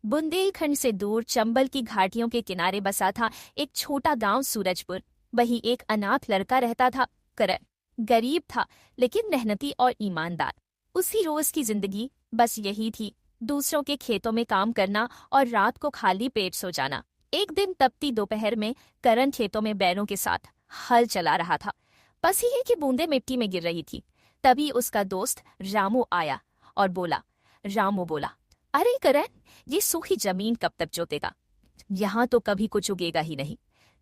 बुंदेलखंड से दूर चंबल की घाटियों के किनारे बसा था एक छोटा गांव सूरजपुर। वहीं एक अनाथ लड़का रहता था, करण। गरीब था लेकिन मेहनती और ईमानदार। उसी रोज की जिंदगी बस यही थी, दूसरों के खेतों में काम करना और रात को खाली पेट सो जाना। एक दिन तपती दोपहर में करण खेतों में बैलों के साथ हल चला रहा था। पसीने की बूंदें मिट्टी में गिर रही थी। तभी उसका दोस्त रामू आया और बोला। रामू बोला, अरे करण, ये सूखी जमीन कब तक जोतेगा? यहाँ तो कभी कुछ उगेगा ही नहीं।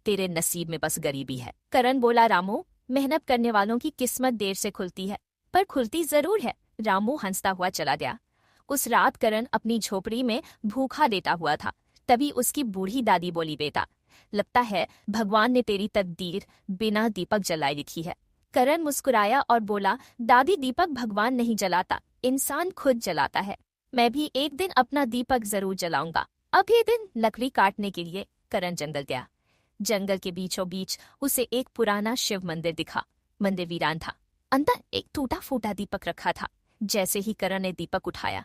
तेरे नसीब में बस गरीबी है। करण बोला, रामू, मेहनत करने वालों की किस्मत देर से खुलती है, पर खुलती जरूर है। रामू हंसता हुआ चला गया। उस रात करण अपनी झोपड़ी में भूखा लेटा हुआ था। तभी उसकी बूढ़ी दादी बोली, बेटा, लगता है भगवान ने तेरी तकदीर बिना दीपक जलाए लिखी है। करण मुस्कुराया और बोला, दादी, दीपक भगवान नहीं जलाता, इंसान खुद जलाता है। मैं भी एक दिन अपना दीपक जरूर जलाऊंगा। अगले दिन लकड़ी काटने के लिए करण जंगल गया। जंगल के बीचों बीच उसे एक पुराना शिव मंदिर दिखा। मंदिर वीरान था। अंदर एक टूटा फूटा दीपक रखा था। जैसे ही करण ने दीपक उठाया,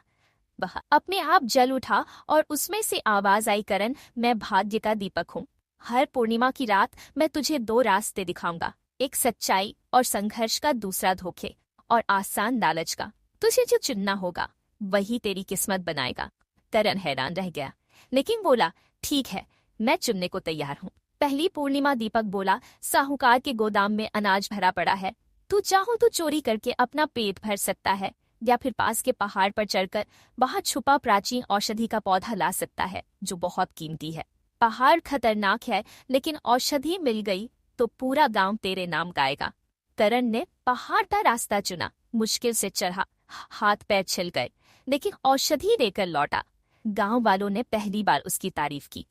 वह अपने आप जल उठा और उसमें से आवाज आई, करण, मैं भाग्य का दीपक हूँ। हर पूर्णिमा की रात मैं तुझे दो रास्ते दिखाऊंगा, एक सच्चाई और संघर्ष का, दूसरा धोखे और आसान लालच का। तुझे जो चुनना होगा वही तेरी किस्मत बनाएगा। करण हैरान रह गया, लेकिन बोला, ठीक है, मैं चुनने को तैयार हूँ। पहली पूर्णिमा दीपक बोला, साहूकार के गोदाम में अनाज भरा पड़ा है। तू चाहो तो चोरी करके अपना पेट भर सकता है, या फिर पास के पहाड़ पर चढ़कर वहां छुपा प्राचीन औषधि का पौधा ला सकता है, जो बहुत कीमती है। पहाड़ खतरनाक है, लेकिन औषधि मिल गई तो पूरा गांव तेरे नाम गाएगा। करण ने पहाड़ का रास्ता चुना। मुश्किल से चढ़ा, हाथ पैर छिल गए, लेकिन औषधि लेकर लौटा। गांव वालों ने पहली बार उसकी तारीफ की।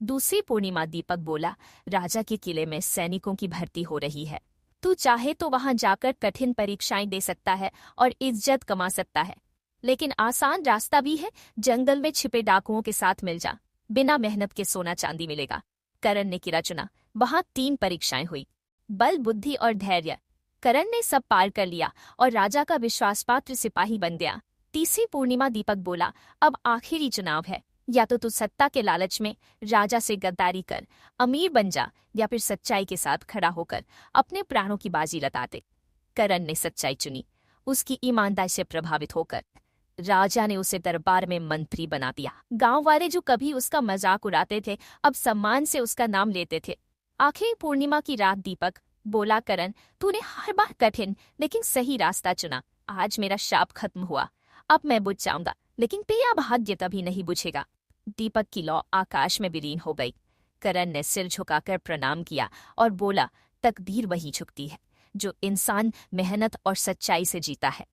दूसरी पूर्णिमा दीपक बोला, राजा के किले में सैनिकों की भर्ती हो रही है। तू चाहे तो वहां जाकर कठिन परीक्षाएं दे सकता है और इज्जत कमा सकता है। लेकिन आसान रास्ता भी है, जंगल में छिपे डाकुओं के साथ मिल जा, बिना मेहनत के सोना चांदी मिलेगा। करण ने किला चुना। वहां 3 परीक्षाएं हुई, बल, बुद्धि और धैर्य। करण ने सब पार कर लिया और राजा का विश्वासपात्र सिपाही बन गया। तीसरी पूर्णिमा दीपक बोला, अब आखिरी चुनाव है, या तो तू सत्ता के लालच में राजा से गद्दारी कर, अमीर बन जा, या फिर सच्चाई के साथ खड़ा होकर अपने प्राणों की बाजी लगा दे। करण ने सच्चाई चुनी। उसकी ईमानदारी से प्रभावित होकर राजा ने उसे दरबार में मंत्री बना दिया। गांव वाले जो कभी उसका मजाक उड़ाते थे, अब सम्मान से उसका नाम लेते थे। आखिरी पूर्णिमा की रात दीपक बोला, करण, तूने हर बार कठिन लेकिन सही रास्ता चुना। आज मेरा शाप खत्म हुआ। अब मैं बुझ जाऊंगा, लेकिन तेरा भाग्य कभी नहीं बुझेगा। दीपक की लौ आकाश में विलीन हो गई। करण ने सिर झुकाकर प्रणाम किया और बोला, तकदीर वही झुकती है जो इंसान मेहनत और सच्चाई से जीता है।